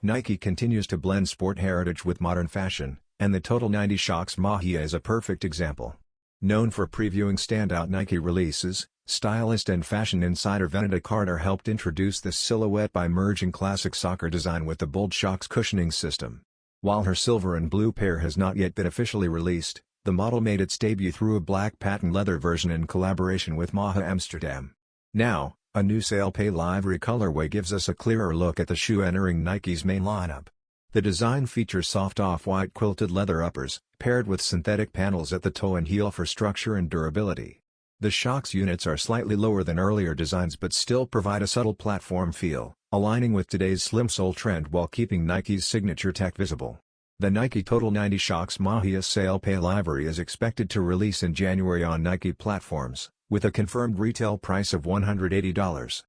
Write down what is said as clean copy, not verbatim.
Nike continues to blend sport heritage with modern fashion, and the Total 90 Shox Magia is a perfect example. Known for previewing standout Nike releases, stylist and fashion insider Veneda Carter helped introduce this silhouette by merging classic soccer design with the bold Shox cushioning system. While her silver and blue pair has not yet been officially released, the model made its debut through a black patent leather version in collaboration with Maha Amsterdam. Now, a new Sail Pale Ivory colorway gives us a clearer look at the shoe entering Nike's main lineup. The design features soft off-white quilted leather uppers, paired with synthetic panels at the toe and heel for structure and durability. The Shox units are slightly lower than earlier designs but still provide a subtle platform feel, aligning with today's slim sole trend while keeping Nike's signature tech visible. The Nike Total 90 Shox Magia Sail Pale Ivory is expected to release in January on Nike platforms, with a confirmed retail price of $180.